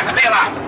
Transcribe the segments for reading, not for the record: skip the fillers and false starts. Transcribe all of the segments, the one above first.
has to bail out.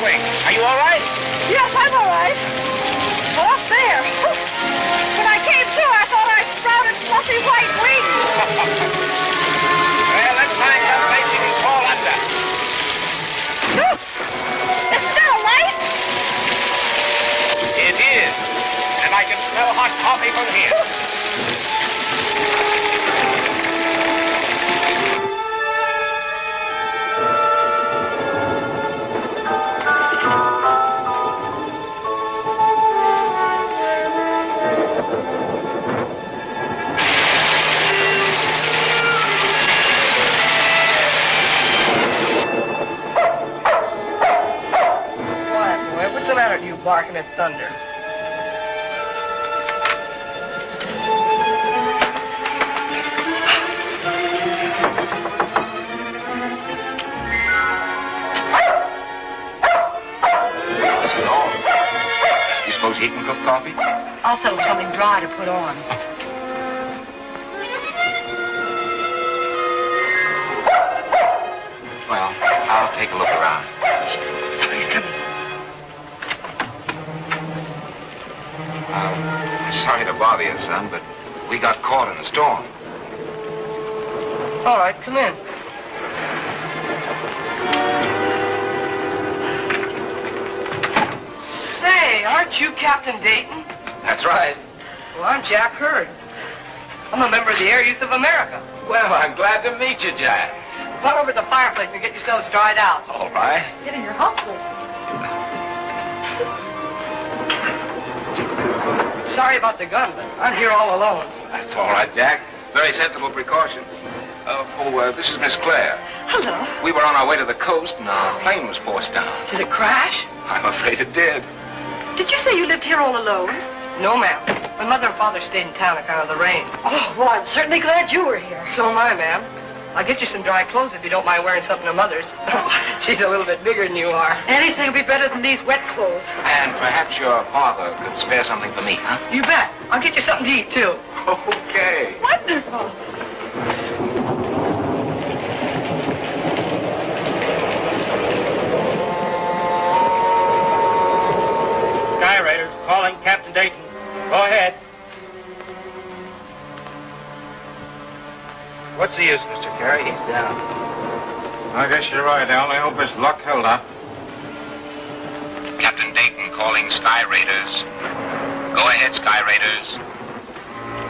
Are you all right? Yes, I'm all right. Well, up there. When I came to, I thought I sprouted fluffy white wings. Well, let's find some place you can crawl under. Is there a light? It is. And I can smell hot coffee from here. Barking at thunder. You suppose he can cook coffee? I'll settle something dry to put on. Well, I'll take a look around. Somebody's coming. I'm sorry to bother you, son, but we got caught in the storm. All right, come in. Say, aren't you Captain Dayton? That's right. Well, I'm Jack Hurd. I'm a member of the Air Youth of America. Well, I'm glad to meet you, Jack. Come on over to the fireplace and get yourselves dried out. All right. Get in your house, Sorry about the gun, but I'm here all alone. That's all right, Jack. Very sensible precaution. This is Miss Claire. Hello. We were on our way to the coast, and our plane was forced down. Did it crash? I'm afraid it did. Did you say you lived here all alone? No, ma'am. My mother and father stayed in town on account of the rain. Oh, well, I'm certainly glad you were here. So am I, ma'am. I'll get you some dry clothes if you don't mind wearing something of Mother's. She's a little bit bigger than you are. Anything will be better than these wet clothes. And perhaps your father could spare something for me, huh? You bet. I'll get you something to eat, too. Okay. Wonderful. Sky Raiders calling Captain Dayton. Go ahead. What's the use, Mr. Carey? He's down. I guess you're right. I only hope his luck held up. Captain Dayton calling Sky Raiders. Go ahead, Sky Raiders.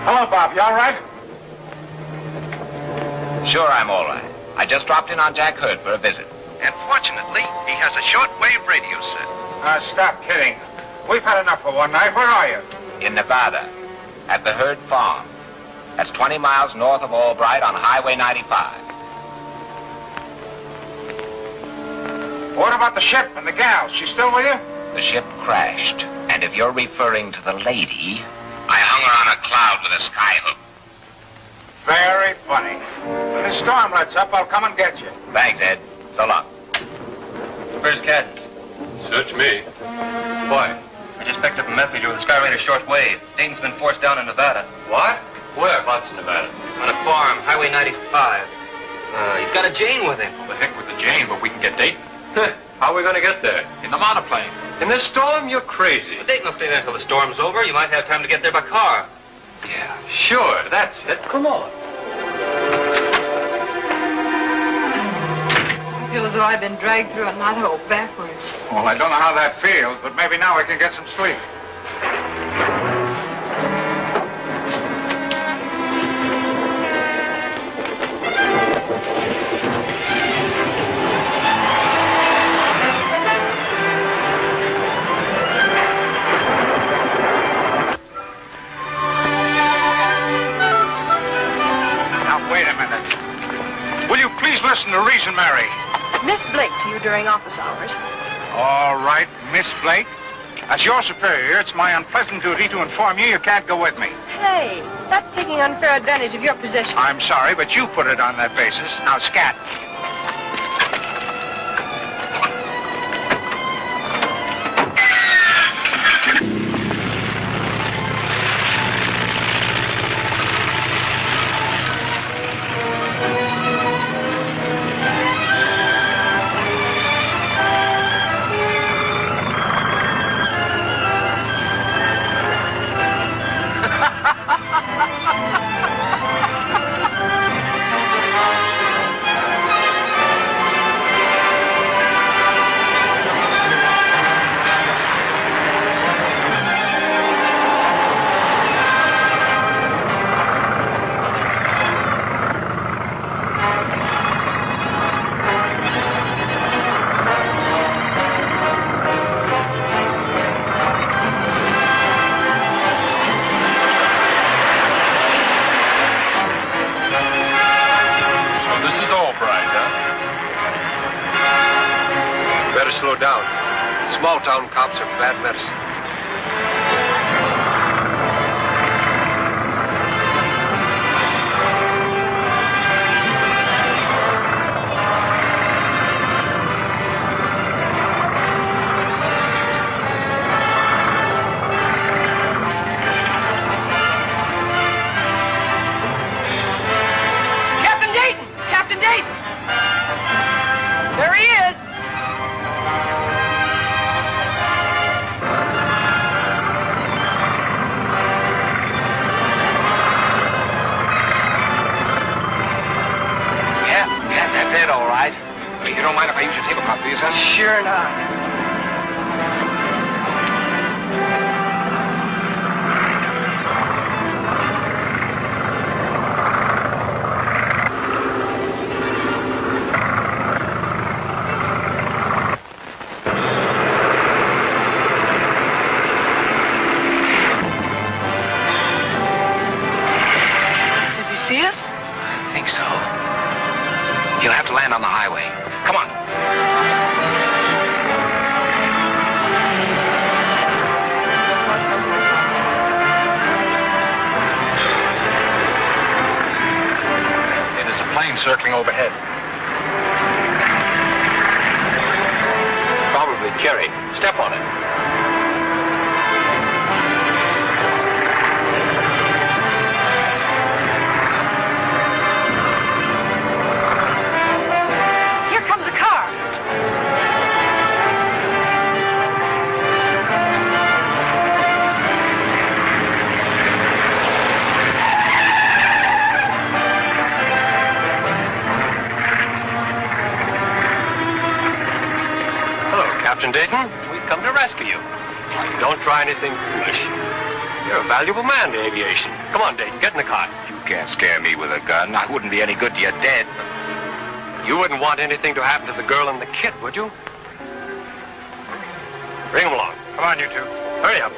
Hello, Bob. You all right? Sure, I'm all right. I just dropped in on Jack Hurd for a visit. And fortunately, he has a shortwave radio set. Stop kidding. We've had enough for one night. Where are you? In Nevada, at the Hurd Farm. That's 20 miles north of Albright on Highway 95. What about the ship and the gal? She's still with you? The ship crashed. And if you're referring to the lady, I hung her on a cloud with a skyhook. Very funny. When the storm lets up, I'll come and get you. Thanks, Ed. So long. Where's Cadence? Search me. Why? I just picked up a message over the Sky Raider shortwave. Dayton's been forced down in Nevada. What? Whereabouts in Nevada? On a farm, Highway 95. He's got a Jane with him. Well, the heck with the Jane, but we can get Dayton. How are we going to get there? In the monoplane. In this storm? You're crazy. But Dayton will stay there until the storm's over. You might have time to get there by car. Yeah, sure. That's it. Come on. I feel as though I've been dragged through a knothole backwards. Well, I don't know how that feels, but maybe now I can get some sleep. Miss Blake to you during office hours. All right, Miss Blake. As your superior, it's my unpleasant duty to inform you can't go with me. Hey, that's taking unfair advantage of your position. I'm sorry, but you put it on that basis. Now, scat. Slow down. Small town cops are bad medicine. Captain Dayton! Captain Dayton! There he is! That's it, all right. You don't mind if I use your tablecloth, do you, son? Sure not. Does he see us? I think so. You'll have to land on the highway. Come on. Hey, there's a plane circling overhead. Probably Kerry. Step on it. Captain Dayton, we've come to rescue you. Don't try anything foolish. You're a valuable man to aviation. Come on, Dayton, get in the car. You can't scare me with a gun. I wouldn't be any good to you dead. You wouldn't want anything to happen to the girl and the kid, would you? Bring them along. Come on, you two. Hurry up.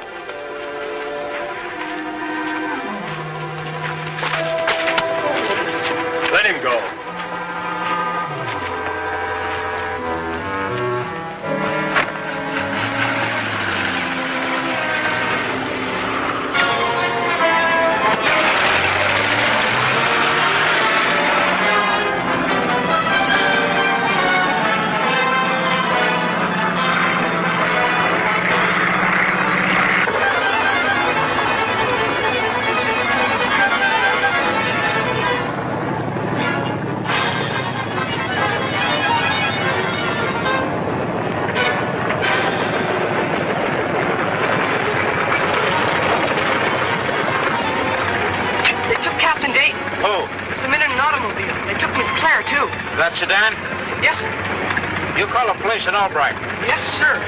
Let him go. That sedan? Yes, sir. You call a place in Albright. Yes, sir.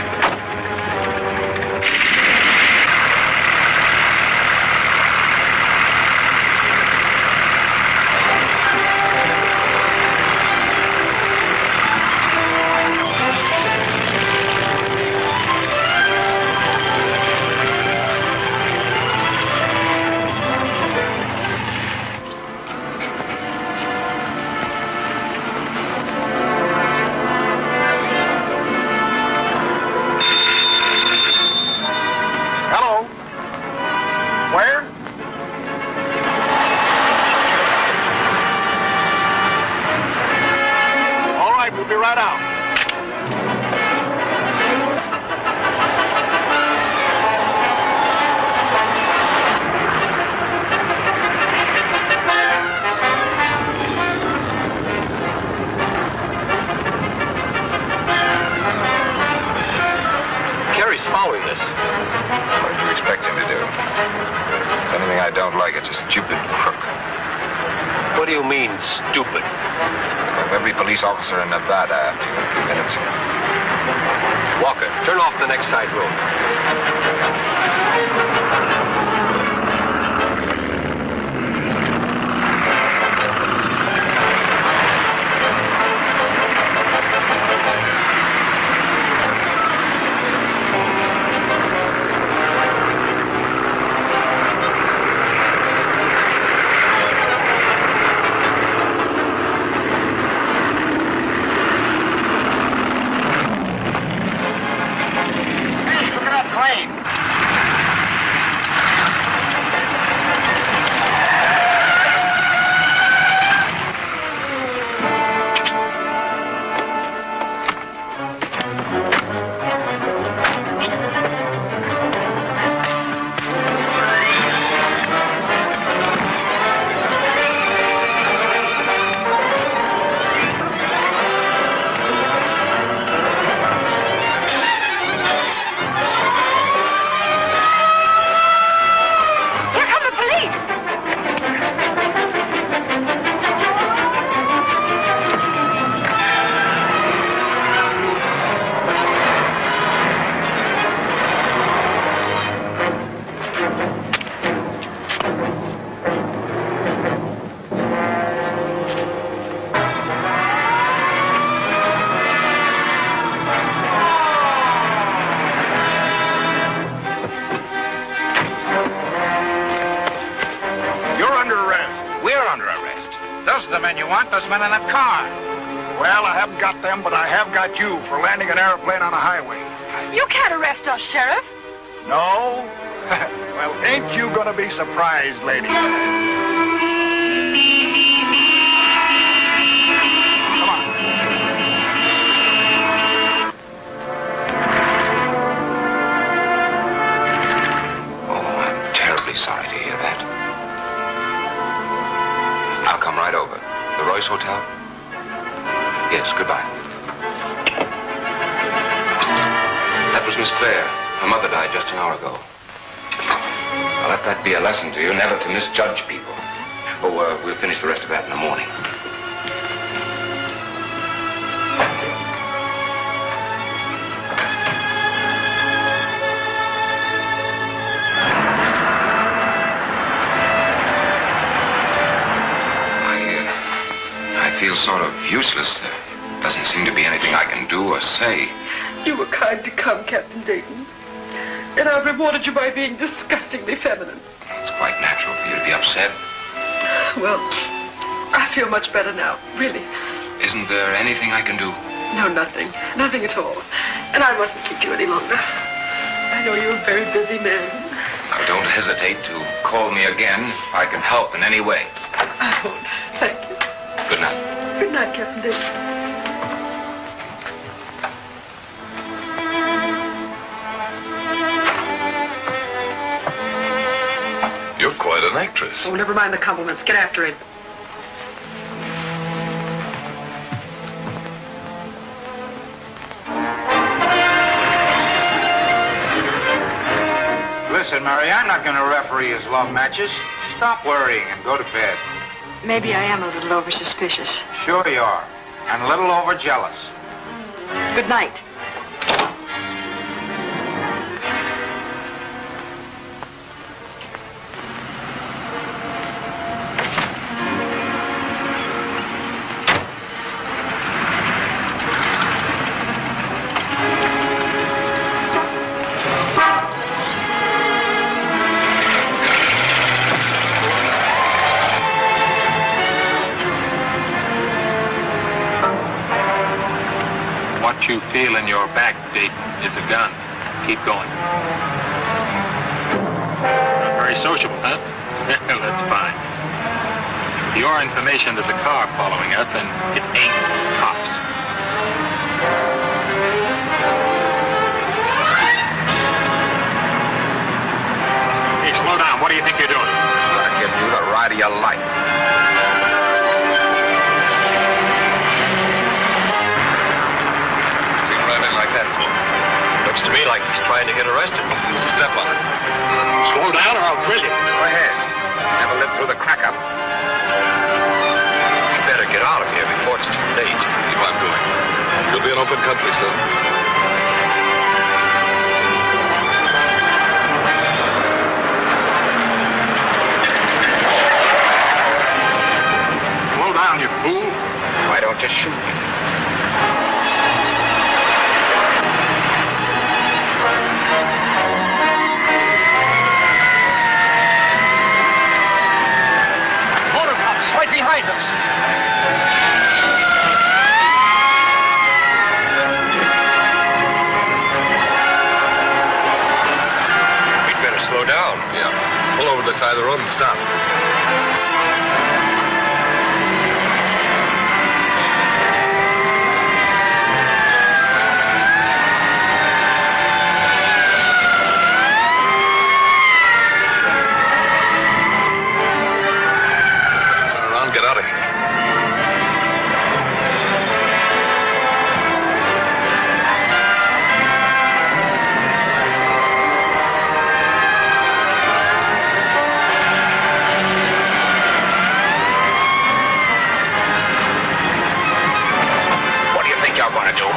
following this? What do you expect him to do? If anything I don't like, it's a stupid crook. What do you mean, stupid? Every police officer in Nevada after you in a few minutes. Walker, turn off the next side road. Those men in that car. Well, I haven't got them, but I have got you for landing an airplane on a highway. You can't arrest us, Sheriff. No? Well, ain't you gonna be surprised, lady? Come on. Oh, I'm terribly sorry to hear that. I'll come right over. The Royce Hotel? Yes, goodbye. That was Miss Claire. Her mother died just an hour ago. I'll let that be a lesson to you, never to misjudge people. Oh, we'll finish the rest of that in the morning. I feel sort of useless. There doesn't seem to be anything I can do or say. You were kind to come, Captain Dayton. And I've rewarded you by being disgustingly feminine. It's quite natural for you to be upset. Well, I feel much better now, really. Isn't there anything I can do? No, nothing. Nothing at all. And I mustn't keep you any longer. I know you're a very busy man. Now, don't hesitate to call me again if I can help in any way. I won't. Thank you. Good night. Good night, Captain Dayton. You're quite an actress. Oh, never mind the compliments. Get after him. Listen, Mary, I'm not going to referee his love matches. Stop worrying and go to bed. Maybe I am a little over-suspicious. Sure you are. And a little over-jealous. Good night. What you feel in your back, Dayton, is a gun. Keep going. Not very sociable, huh? That's fine. For your information, there's a car following us, and it ain't cops. Hey, slow down. What do you think you're doing? I'm going to give you the ride of your life. Like that for? Looks to me like he's trying to get arrested. Step on it. Slow down or I'll drill you. Go ahead. Never lived through the crack-up. You better get out of here before it's too late. Keep on going. You'll be in open country soon. Slow down, you fool. Why don't you shoot me? Motor cops right behind us. We'd better slow down. Yeah. Pull over to the side of the road and stop. Turn around, get out of here. What do you think you're going to do?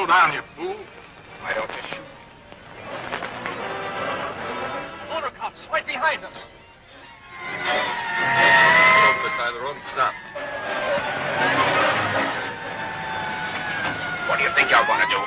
Down, you fool. Why don't you shoot? Motor cops right behind us. Pull over to the side of the road and stop. What do you think you're going to do?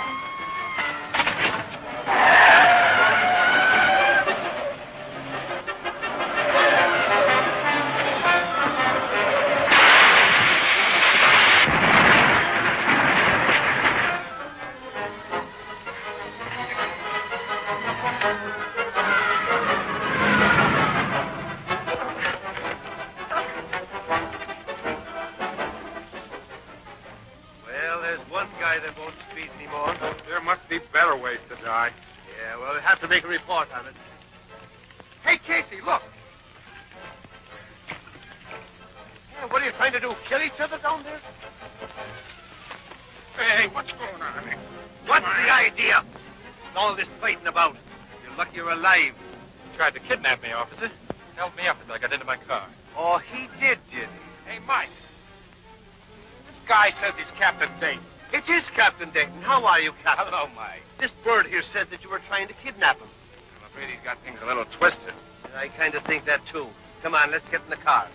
That won't speed anymore. There must be better ways to die. Yeah, well, we'll have to make a report on it. Hey, Casey, look. Hey, what are you trying to do? Kill each other down there? Hey, what's going on? What's the idea? What's all this fighting about? You're lucky you're alive. He tried to kidnap me, officer. Held me up until I got into my car. Oh, he did he? Hey, Mike. This guy says he's Captain Dayton. It is Captain Dayton. How are you, Captain? Hello, Mike. This bird here said that you were trying to kidnap him. I'm afraid he's got things a little twisted. I kind of think that, too. Come on, let's get in the car.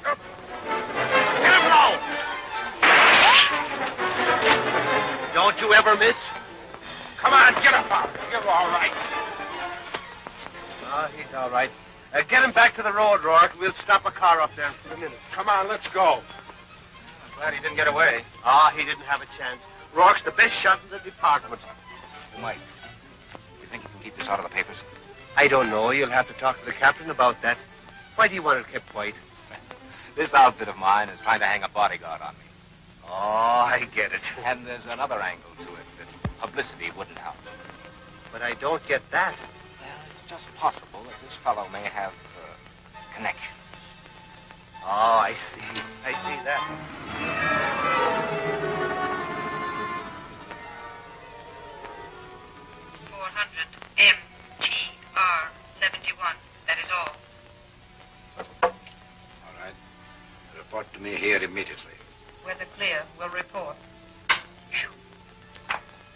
Get him now! Don't you ever miss? Come on, get up, Bob. You're all right. Oh, he's all right. Get him back to the road, Rourke. We'll stop a car up there in a few minutes. Come on, let's go. Glad he didn't get away. Ah, he didn't have a chance. Rourke's the best shot in the department. Mike, you think you can keep this out of the papers? I don't know. You'll have to talk to the captain about that. Why do you want it kept quiet? This outfit of mine is trying to hang a bodyguard on me. Oh, I get it. And there's another angle to it that publicity wouldn't help. But I don't get that. Well, it's just possible that this fellow may have connections. Oh, I see. I see that. MTR 71. That is all. All right. Report to me here immediately. Weather clear. We'll report.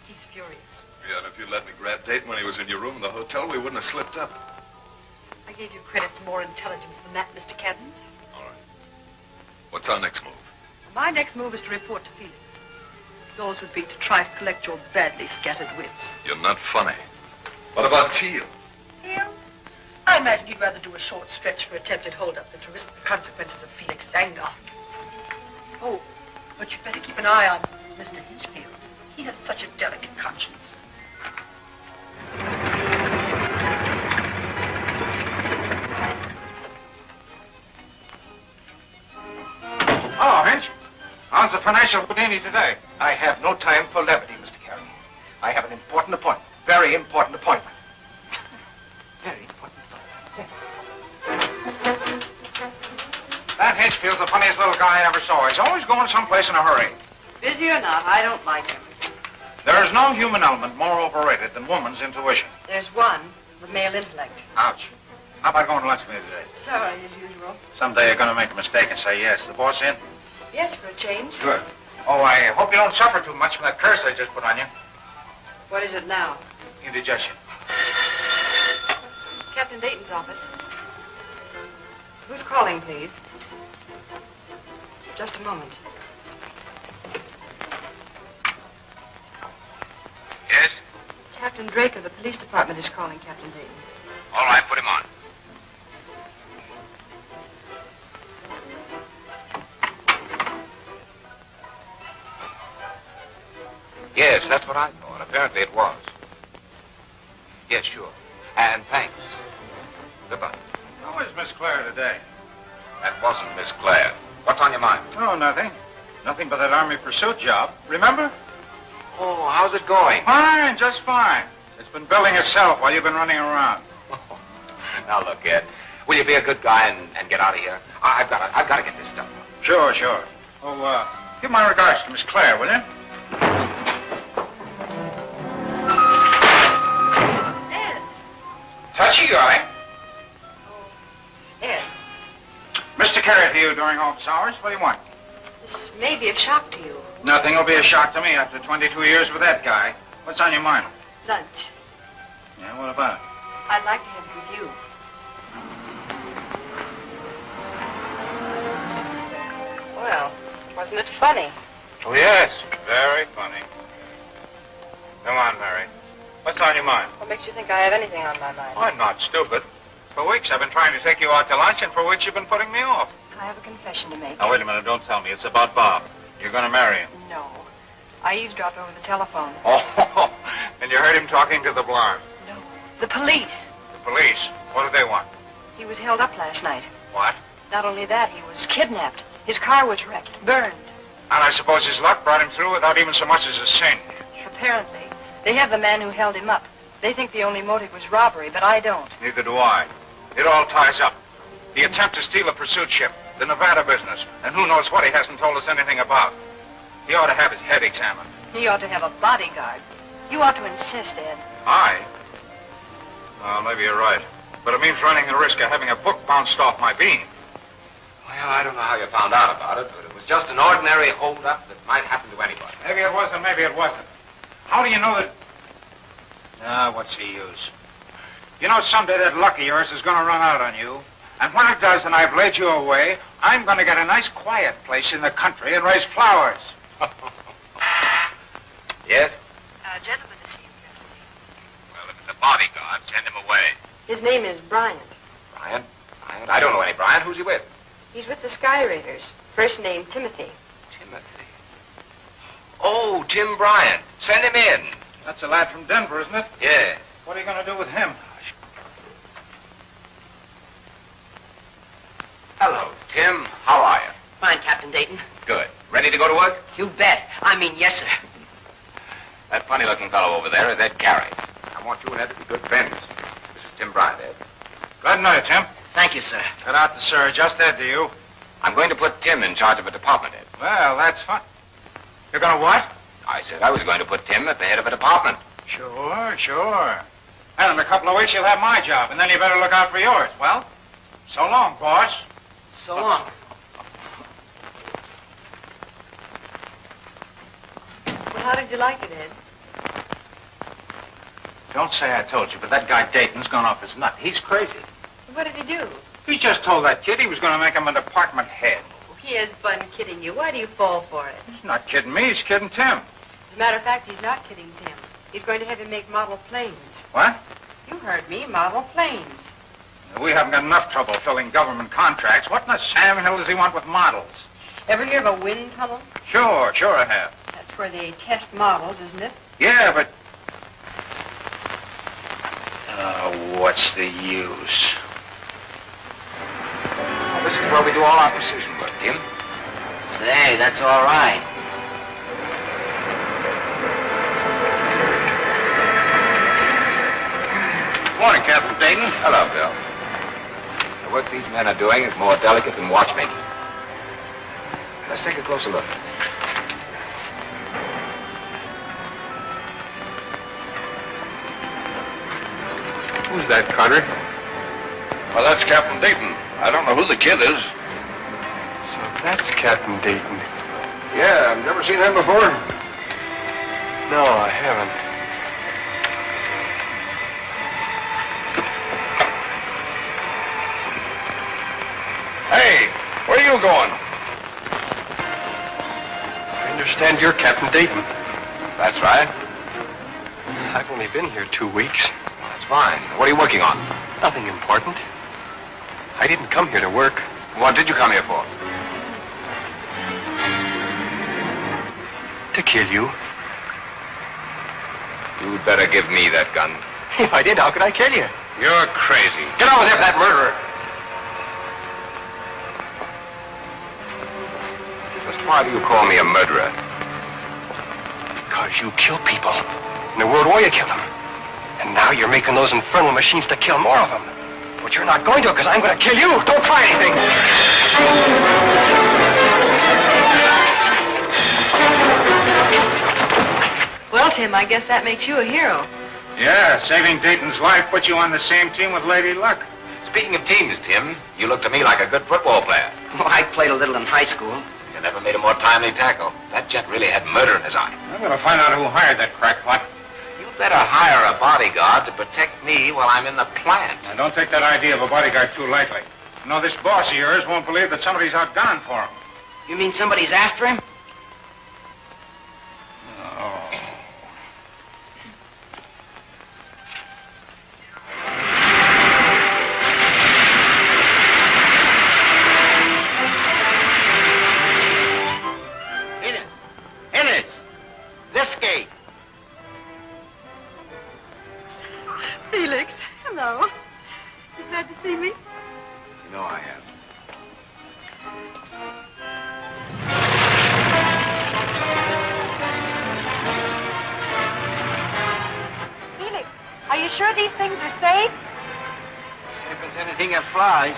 He's furious. Yeah, and if you'd let me grab Dayton when he was in your room in the hotel, we wouldn't have slipped up. I gave you credit for more intelligence than that, Mr. Cadden. All right. What's our next move? My next move is to report to Felix. Yours would be to try to collect your badly scattered wits. You're not funny. What about Teal? Teal? I imagine he'd rather do a short stretch for attempted holdup than to risk the consequences of Felix's anger. Oh, but you'd better keep an eye on Mr. Hinchfield. He has such a delicate conscience. Oh, Hinch. How's the financial Houdini today? I have no time for levity, Mr. Carey. I have an important appointment. Very important appointment. Very important appointment. That Hinchfield's the funniest little guy I ever saw. He's always going someplace in a hurry. Busy or not, I don't like him. There is no human element more overrated than woman's intuition. There's one, the male intellect. Ouch. How about going to lunch with me today? Sorry, as usual. Someday you're going to make a mistake and say yes. The boss in? Yes, for a change. Good. Oh, I hope you don't suffer too much from that curse I just put on you. What is it now? Indigestion. Captain Dayton's office. Who's calling, please? Just a moment. Yes? Captain Drake of the police department is calling Captain Dayton. All right, put him on. Yes, that's what I thought. Apparently it was. Yes, sure. And thanks. Goodbye. How is Miss Claire today? That wasn't Miss Claire. What's on your mind? Oh, nothing. Nothing but that Army pursuit job. Remember? Oh, how's it going? Fine, just fine. It's been building itself while you've been running around. Now, look, Ed. Will you be a good guy and get out of here? I've got to get this stuff. Sure, sure. Oh, give my regards to Miss Claire, will you? Ed. Touchy guy. Oh, Ed. Mr. Carey to you during office hours. What do you want? This may be a shock to you. Nothing will be a shock to me after 22 years with that guy. What's on your mind? Lunch. Yeah, what about it? I'd like to have it with you. Well, wasn't it funny? Oh, yes. Very funny. Come on, Mary. What's on your mind? What makes you think I have anything on my mind? I'm not stupid. For weeks I've been trying to take you out to lunch, and for weeks you've been putting me off. I have a confession to make. Now, wait a minute. Don't tell me. It's about Bob. You're going to marry him. No. I eavesdropped over the telephone. Oh, and you heard him talking to the blonde. No. The police. The police? What do they want? He was held up last night. What? Not only that, he was kidnapped. His car was wrecked, burned. And I suppose his luck brought him through without even so much as a singe. Apparently. They have the man who held him up. They think the only motive was robbery, but I don't. Neither do I. It all ties up. The attempt to steal a pursuit ship, the Nevada business, and who knows what he hasn't told us anything about. He ought to have his head examined. He ought to have a bodyguard. You ought to insist, Ed. I? Well, maybe you're right. But it means running the risk of having a book bounced off my beam. Well, I don't know how you found out about it, but it was just an ordinary holdup that might happen to anybody. Maybe it was and maybe it wasn't. How do you know that... what's the use? You know, someday that luck of yours is going to run out on you. And when it does and I've laid you away, I'm going to get a nice quiet place in the country and raise flowers. Yes? A gentleman to see you, Captain Dayton. Well, if it's a bodyguard, send him away. His name is Bryant. Bryant? Bryant? I don't know any Bryant. Who's he with? He's with the Sky Raiders. First name, Timothy. Timothy. Oh, Tim Bryant. Send him in. That's a lad from Denver, isn't it? Yes. What are you going to do with him? Hello, Tim. How are you? Fine, Captain Dayton. Good. Ready to go to work? You bet. I mean, yes, sir. That funny-looking fellow over there is Ed Carey. I want you and Ed to be good friends. This is Tim Bryant, Ed. Glad to know you, Tim. Thank you, sir. Cut out the sir. Just Ed to you. I'm going to put Tim in charge of a department, Ed. Well, that's fine. You're going to what? I said I was going to put Tim at the head of a department. Sure, sure. And in a couple of weeks, you'll have my job, and then you better look out for yours. Well, so long, boss. So long. Well, how did you like it, Ed? Don't say I told you, but that guy Dayton's gone off his nut. He's crazy. What did he do? He just told that kid he was going to make him a department head. He has fun kidding you. Why do you fall for it? He's not kidding me. He's kidding Tim. As a matter of fact, he's not kidding Tim. He's going to have him make model planes. What? You heard me, model planes. We haven't got enough trouble filling government contracts. What in the Sam Hill does he want with models? Ever hear of a wind tunnel? Sure I have. That's where they test models, isn't it? Yeah, but... what's the use? Well, this is where we do all our precision work, Tim. Say, that's all right. Morning, Captain Dayton. Hello, Bill. The work these men are doing is more delicate than watchmaking. Let's take a closer look. Who's that, Carter? Well, that's Captain Dayton. I don't know who the kid is. So that's Captain Dayton. Yeah, I've never seen him before. No, I haven't. Hey, where are you going? I understand you're Captain Dayton. That's right. I've only been here 2 weeks. That's fine. What are you working on? Nothing important. I didn't come here to work. What did you come here for? To kill you. You'd better give me that gun. If I did, how could I kill you? You're crazy. Get over there for that murderer. Just why do you call me a murderer? Because you kill people. In the World War, you killed them. And now you're making those infernal machines to kill more of them. But you're not going to, because I'm going to kill you. Don't try anything. Well, Tim, I guess that makes you a hero. Yeah, saving Dayton's life puts you on the same team with Lady Luck. Speaking of teams, Tim, you look to me like a good football player. Well, I played a little in high school. You never made a more timely tackle. That gent really had murder in his eye. I'm going to find out who hired that crackpot. You better hire a bodyguard to protect me while I'm in the plant. Now, don't take that idea of a bodyguard too lightly. You know, this boss of yours won't believe that somebody's outgunning for him. You mean somebody's after him? Oh. Ennis! This gate! Felix, hello. You glad to see me? You know I am. Felix, are you sure these things are safe? If there's anything that flies.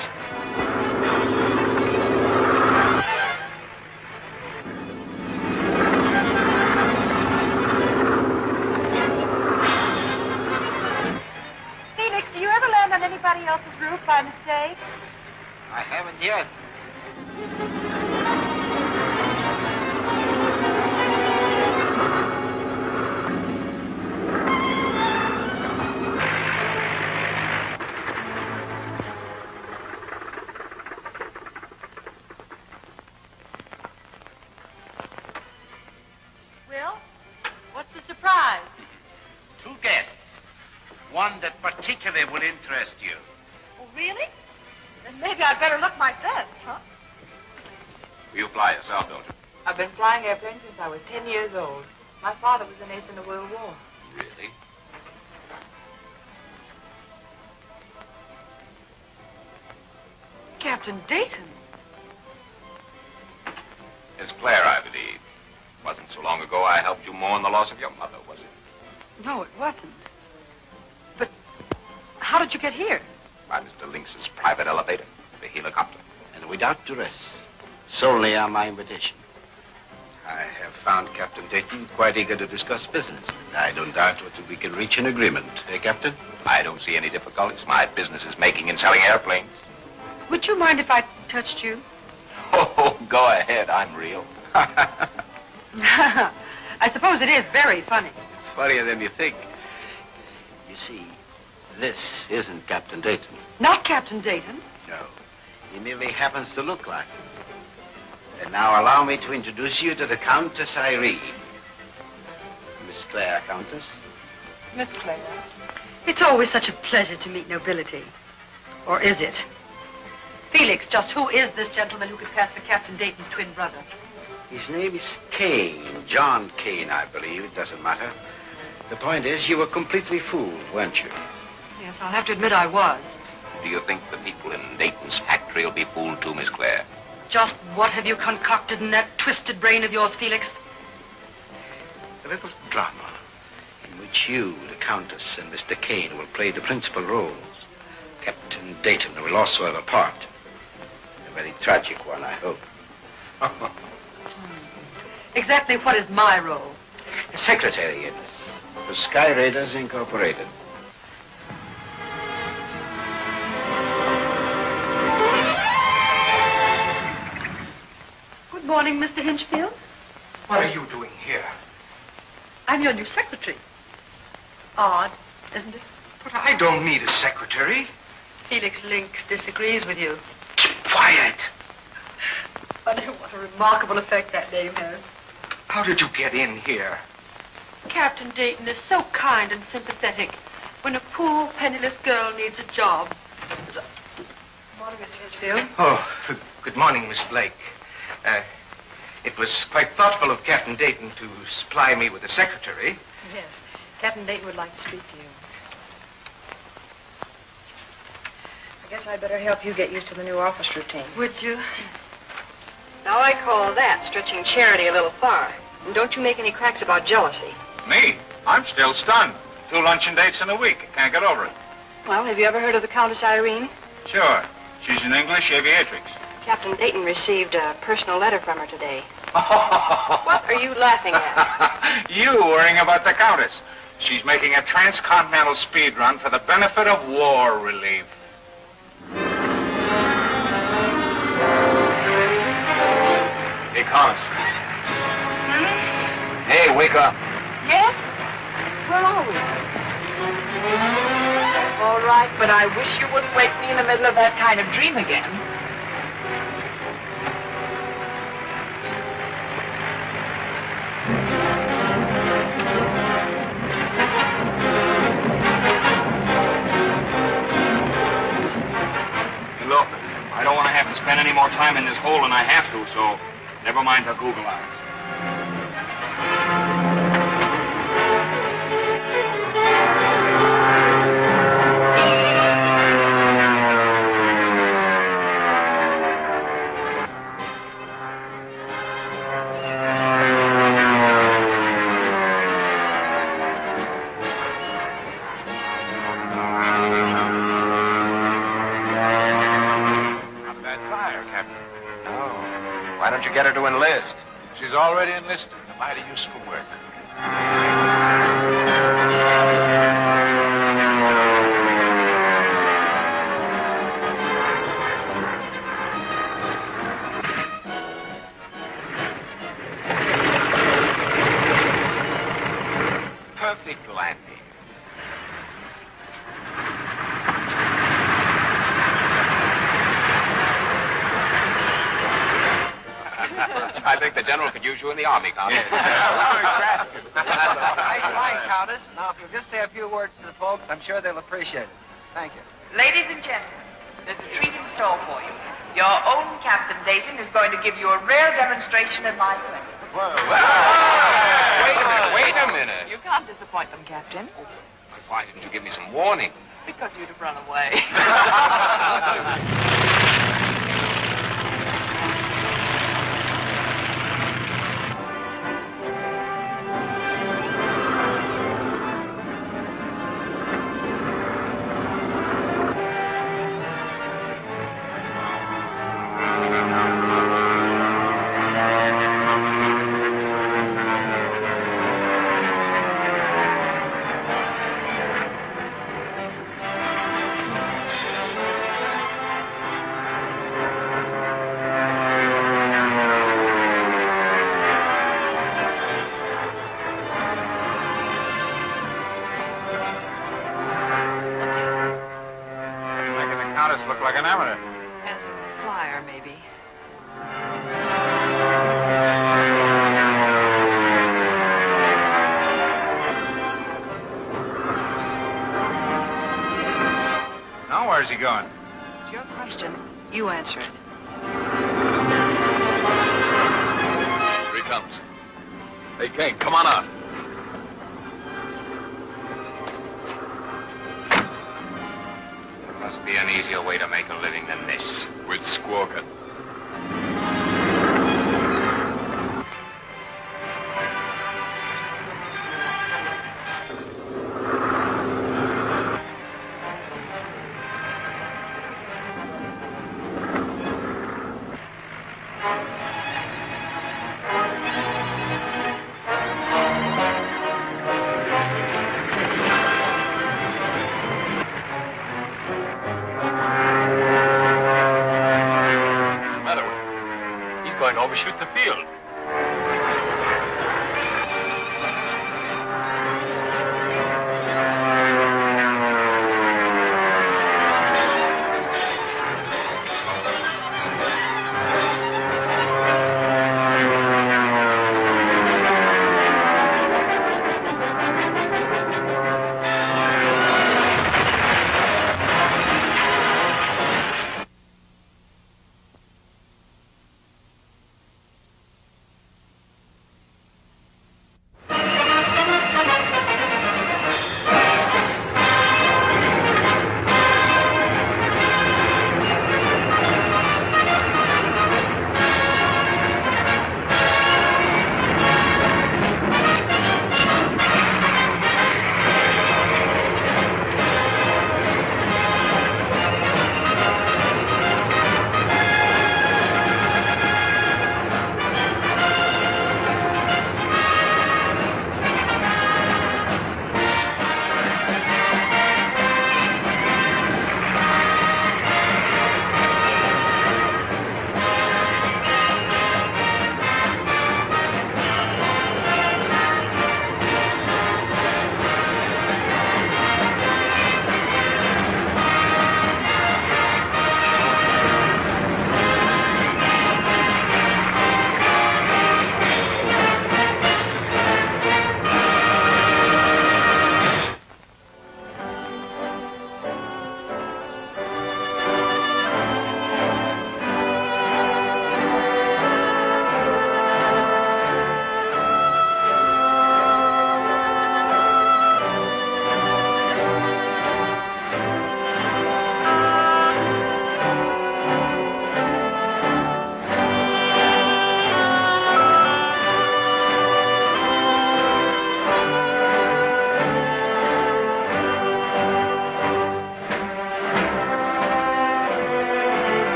Felix, do you ever land on anybody else's roof by mistake? I haven't yet. Will, what's this one that particularly will interest you. Oh, really? Then maybe I'd better look myself, huh? You fly yourself, don't you? I've been flying airplanes since I was 10 years old. My father was an ace in the World War. Really? Captain Dayton. Miss Claire, I believe. Wasn't so long ago I helped you mourn the loss of your mother, was it? No, it wasn't. But how did you get here? By Mr. Lynx's private elevator, the helicopter. And without duress. Solely on my invitation. I have found Captain Dayton quite eager to discuss business. I don't doubt that we can reach an agreement. Eh, Captain? I don't see any difficulties. My business is making and selling airplanes. Would you mind if I touched you? Oh, go ahead. I'm real. I suppose it is very funny. It's funnier than you think. You see, this isn't Captain Dayton. Not Captain Dayton? No. He merely happens to look like him. And now allow me to introduce you to the Countess Irene. Miss Claire, Countess. Miss Claire. It's always such a pleasure to meet nobility. Or is it? Felix, just who is this gentleman who could pass for Captain Dayton's twin brother? His name is Kane. John Kane, I believe. It doesn't matter. The point is, you were completely fooled, weren't you? Yes, I'll have to admit I was. Do you think the people in Dayton's factory will be fooled too, Miss Claire? Just what have you concocted in that twisted brain of yours, Felix? A little drama in which you, the Countess, and Mr. Kane will play the principal roles. Captain Dayton will also have a part. A very tragic one, I hope. Exactly what is my role? A secretary in this. For Sky Raiders Incorporated. Good morning, Mr. Hinchfield. What are you doing here? I'm your new secretary. Odd, isn't it? But I don't need a secretary. Felix Lynx disagrees with you. Quiet. Wonder what a remarkable effect that name has. How did you get in here? Captain Dayton is so kind and sympathetic when a poor, penniless girl needs a job. Good morning, Mr. Hinchfield. Oh, good morning, Miss Blake. It was quite thoughtful of Captain Dayton to supply me with a secretary. Yes, Captain Dayton would like to speak to you. I guess I'd better help you get used to the new office routine. Would you? Now, I call that stretching charity a little far. And don't you make any cracks about jealousy. Me? I'm still stunned. 2 luncheon dates in a week. I can't get over it. Well, have you ever heard of the Countess Irene? Sure. She's an English aviatrix. Captain Dayton received a personal letter from her today. What are you laughing at? You worrying about the Countess. She's making a transcontinental speed run for the benefit of war relief. Hey, Collins. Hey, wake up. Yes? Where are we? All right, but I wish you wouldn't wake me in the middle of that kind of dream again. Look, I don't want to have to spend any more time in this hole than I have to, so never mind the Google eyes. Why don't you get her to enlist? She's already enlisted. Mighty useful work. Perfect landing. I think the general could use you in the army, Collins. Yes. Nice flying, Countess. Now, if you'll just say a few words to the folks, I'm sure they'll appreciate it. Thank you. Ladies and gentlemen, there's a treat in store for you. Your own Captain Dayton is going to give you a rare demonstration of my plane. Wait a minute. You can't disappoint them, Captain. Why didn't you give me some warning? Because you'd have run away. Look like an amateur. As a flyer, maybe. Now, where's he going? It's your question. You answer it. Here he comes. Hey, Kane, come on out. Must be an easier way to make a living than this. With squawking. Overshoot the field.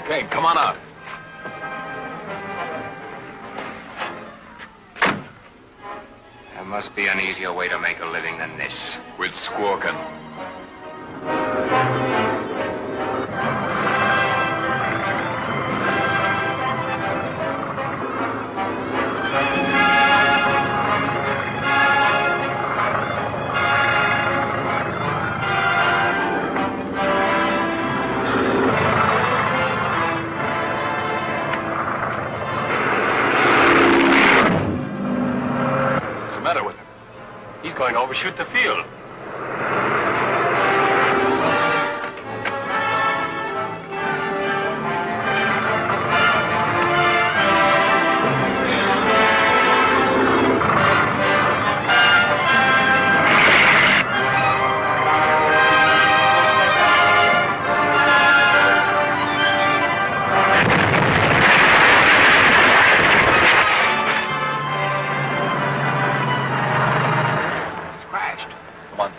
Kane, come on out. There must be an easier way to make a living than this. With squawking. Overshoot the field.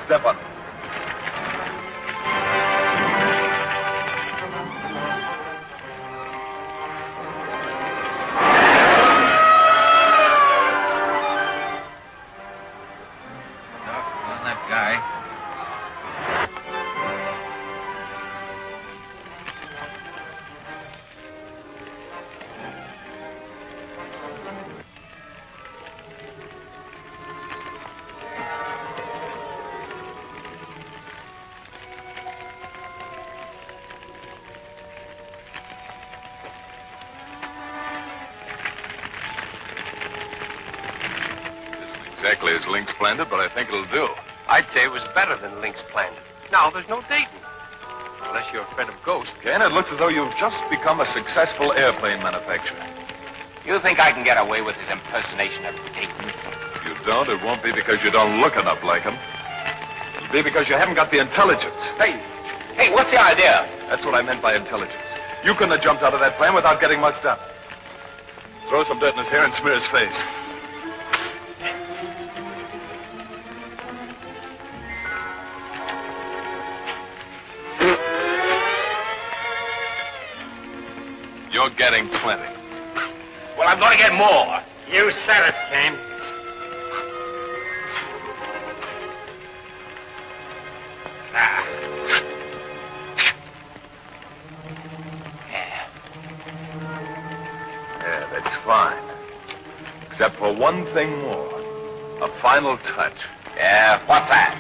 Step on it. On that guy. Exactly as Lynx planned it, but I think it'll do. I'd say it was better than Lynx planned it. Now there's no Dayton. Unless you're a friend of Ghost. Ken, it looks as though you've just become a successful airplane manufacturer. You think I can get away with his impersonation of Dayton? If you don't, it won't be because you don't look enough like him. It'll be because you haven't got the intelligence. Hey, what's the idea? That's what I meant by intelligence. You couldn't have jumped out of that plane without getting mussed up. Throw some dirt in his hair and smear his face. You're getting plenty. Well, I'm going to get more. You said it, Kane. Yeah, that's fine. Except for one thing more. A final touch. Yeah, what's that?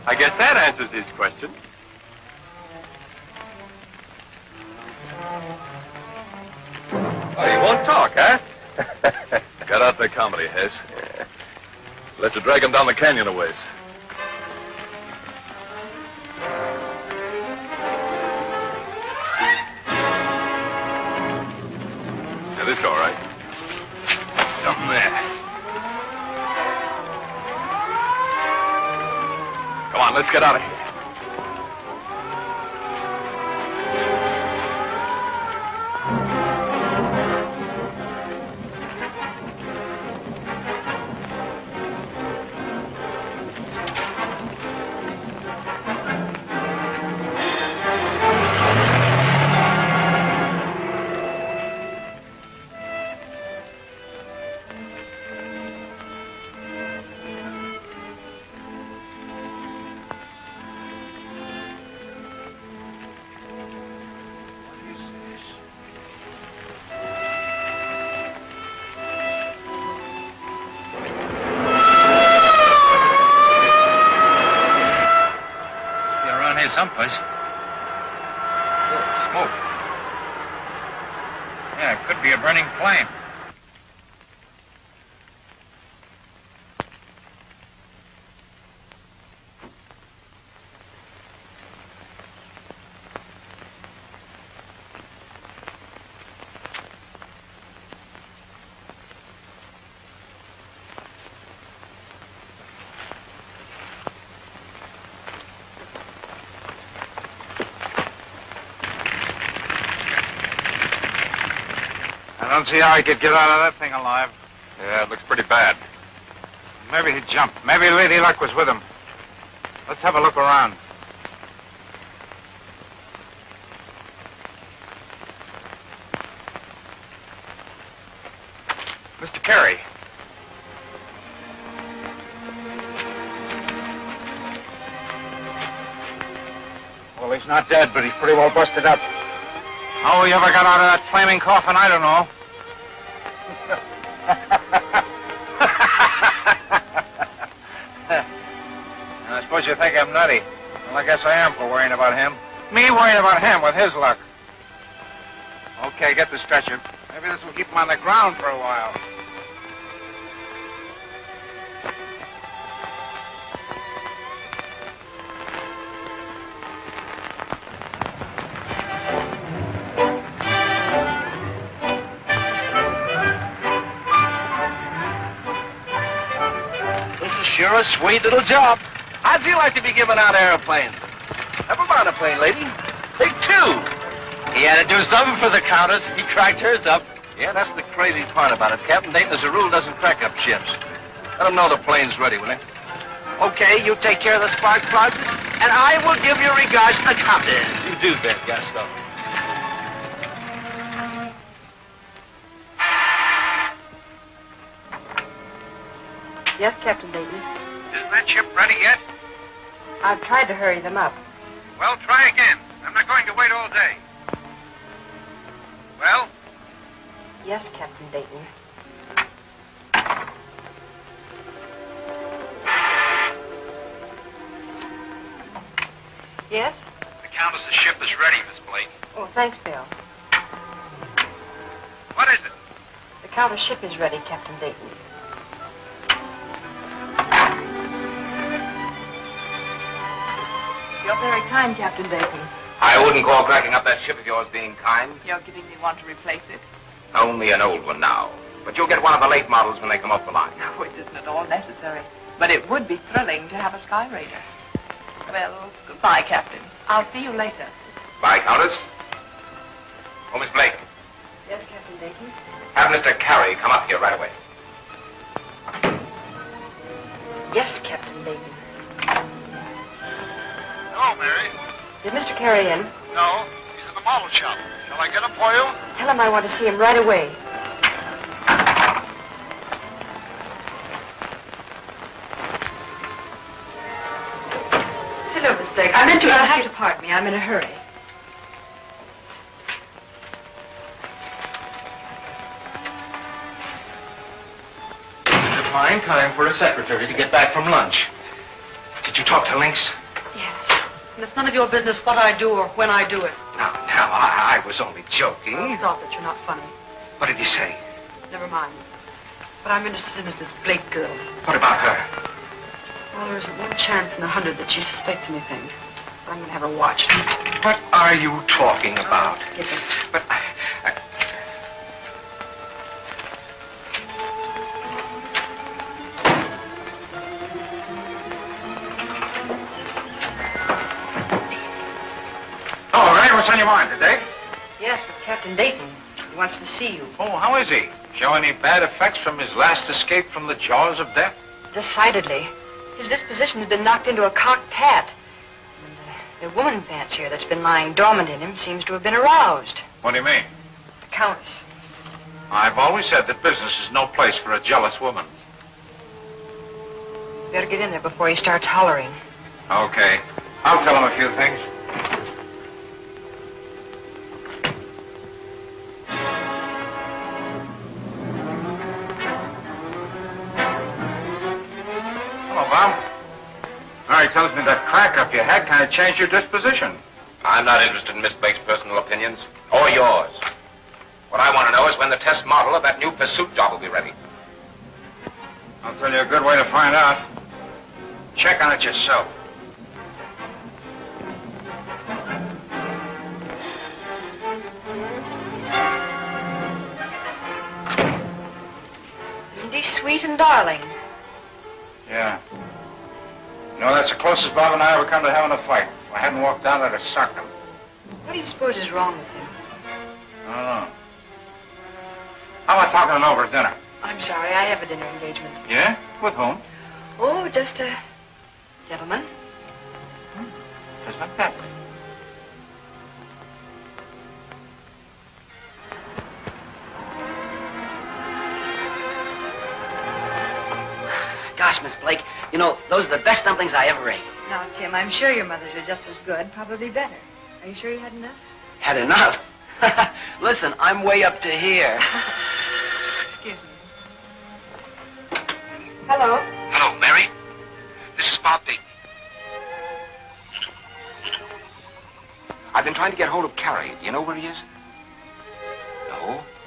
I guess that answers his question. Oh, you won't talk, huh? Cut out the comedy, Hess. Let's drag him down the canyon a ways. Yeah, this all right. Something there. Come on, let's get out of here. Someplace. Smoke. Yeah, it could be a burning plane. I don't see how he could get out of that thing alive. Yeah, it looks pretty bad. Maybe he jumped. Maybe Lady Luck was with him. Let's have a look around. Mr. Carey. Well, he's not dead, but he's pretty well busted up. How he ever got out of that flaming coffin, I don't know. I suppose you think I'm nutty. Well, I guess I am for worrying about him. Me worrying about him with his luck. Okay, get the stretcher. Maybe this will keep him on the ground for a while. Sure a sweet little job. How'd you like to be giving out airplanes? Never mind a plane, lady. Take two. He had to do something for the Countess. He cracked hers up. Yeah, that's the crazy part about it. Captain Dayton, as a rule, doesn't crack up ships. Let him know the plane's ready, will you? Okay, you take care of the spark plugs, and I will give your regards to the Countess. You do that, Gaston. Yes, Captain Dayton. Isn't that ship ready yet? I've tried to hurry them up. Well, try again. I'm not going to wait all day. Well? Yes, Captain Dayton. Yes? The Countess's ship is ready, Miss Blake. Oh, thanks, Bill. What is it? The Countess' ship is ready, Captain Dayton. You're very kind, Captain Dayton. I wouldn't call cracking up that ship of yours being kind. You're giving me one to replace it? Only an old one now. But you'll get one of the late models when they come off the line. No, it isn't at all necessary. But it would be thrilling to have a Sky Raider. Well, goodbye, Captain. I'll see you later. Bye, Countess. Oh, Miss Blake. Yes, Captain Dayton? Have Mr. Carey come up here right away. Yes, Captain Dayton. Hello, Mary. Did Mr. Carey in? No, he's in the model shop. Shall I get him for you? Tell him I want to see him right away. Hello, Miss Blake. I meant to ask you to pardon me. I'm in a hurry. This is a fine time for a secretary to get back from lunch. Did you talk to Lynx? Yes. And it's none of your business what I do or when I do it. Now, I was only joking. Oh, stop it. You're not funny. What did he say? Never mind. What I'm interested in is this Blake girl. What about her? Well, there isn't one chance in 100 that she suspects anything. But I'm going to have her watched. What are you talking about? Skip it. But Oh, Ray, what's on your mind today? Yes, with Captain Dayton. He wants to see you. Oh, how is he? Show any bad effects from his last escape from the jaws of death? Decidedly. His disposition has been knocked into a cocked hat. And the woman fancier that's been lying dormant in him seems to have been aroused. What do you mean? The Countess. I've always said that business is no place for a jealous woman. You better get in there before he starts hollering. Okay. I'll tell him a few things. Hello, Bob. All right, tells me that crack up you had kind of changed your disposition. I'm not interested in Miss Blake's personal opinions, or yours. What I want to know is when the test model of that new pursuit job will be ready. I'll tell you a good way to find out. Check on it yourself. Isn't he sweet and darling? Yeah. You know, that's the closest Bob and I ever come to having a fight. If I hadn't walked down, I'd have socked him. What do you suppose is wrong with him? I don't know. How about talking it over at dinner? I'm sorry, I have a dinner engagement. Yeah? With whom? Oh, just a gentleman. Just like that. Gosh, Miss Blake, you know, those are the best dumplings I ever ate. Now, Tim, I'm sure your mothers are just as good, probably better. Are you sure you had enough? Had enough? Listen, I'm way up to here. Excuse me. Hello? Hello, Mary. This is Bob Dayton. I've been trying to get hold of Carrie. Do you know where he is?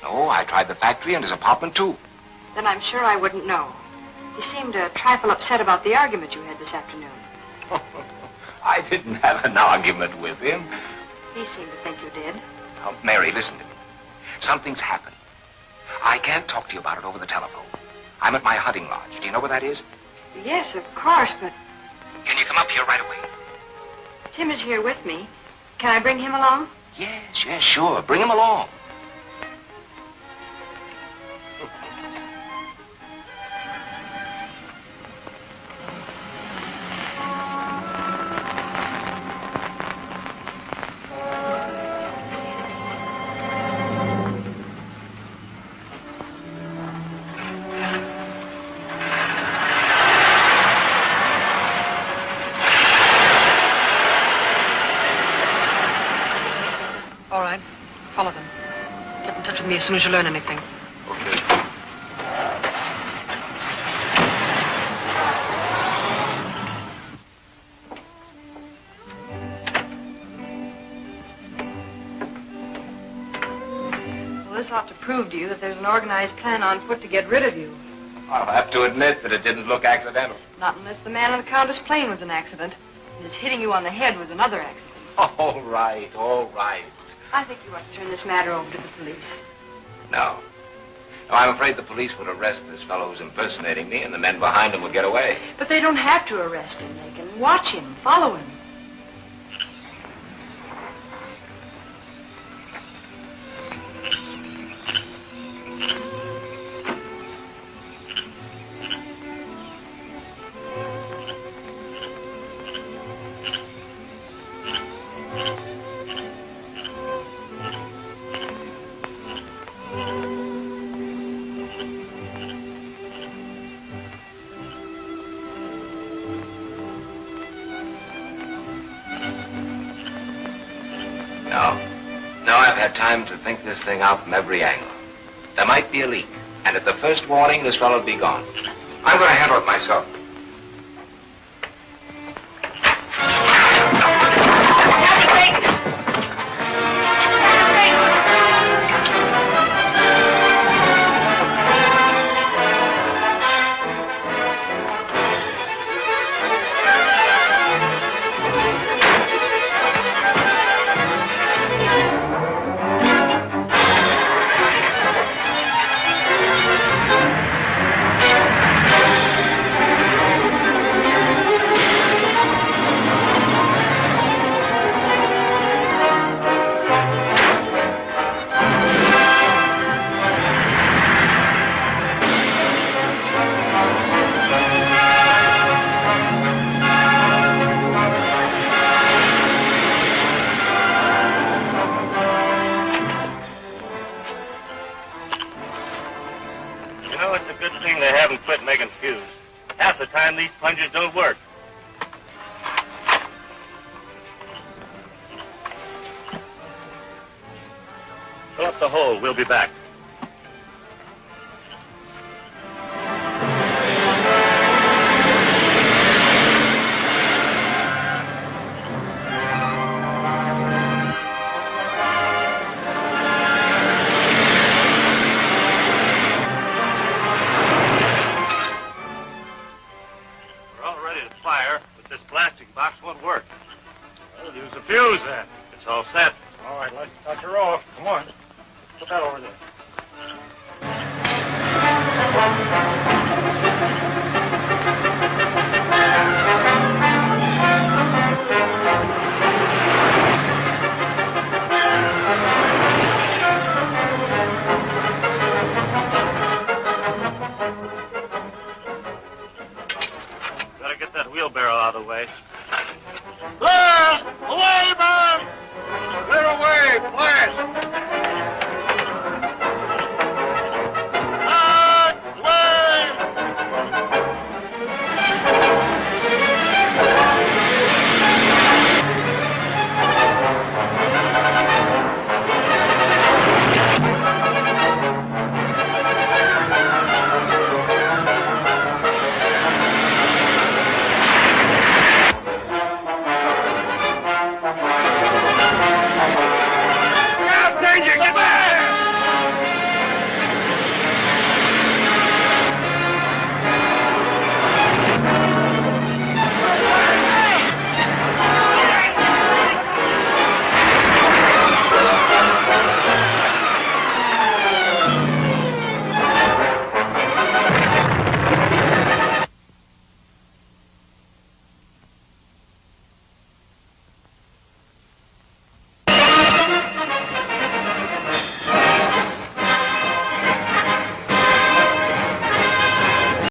No, I tried the factory and his apartment, too. Then I'm sure I wouldn't know. You seemed a trifle upset about the argument you had this afternoon. I didn't have an argument with him. He seemed to think you did. Oh, Mary, listen to me. Something's happened. I can't talk to you about it over the telephone. I'm at my hunting lodge. Do you know where that is? Yes, of course, but Can you come up here right away? Tim is here with me. Can I bring him along? Yes, sure. Bring him along. All right. Follow them. Get in touch with me as soon as you learn anything. Okay. Well, this ought to prove to you that there's an organized plan on foot to get rid of you. I'll have to admit that it didn't look accidental. Not unless the man on the Countess plane was an accident. And his hitting you on the head was another accident. All right. I think you ought to turn this matter over to the police. No, I'm afraid the police would arrest this fellow who's impersonating me, and the men behind him would get away. But they don't have to arrest him. They can watch him, follow him. No, I've had time to think this thing out from every angle. There might be a leak, and at the first warning, this fellow'd be gone. I'm going to handle it myself. These plungers don't work. Fill up the hole. We'll be back. Fuse then. It's all set. All right, let's start to roll. Come on. Put that over there. Better get that wheelbarrow out of the way.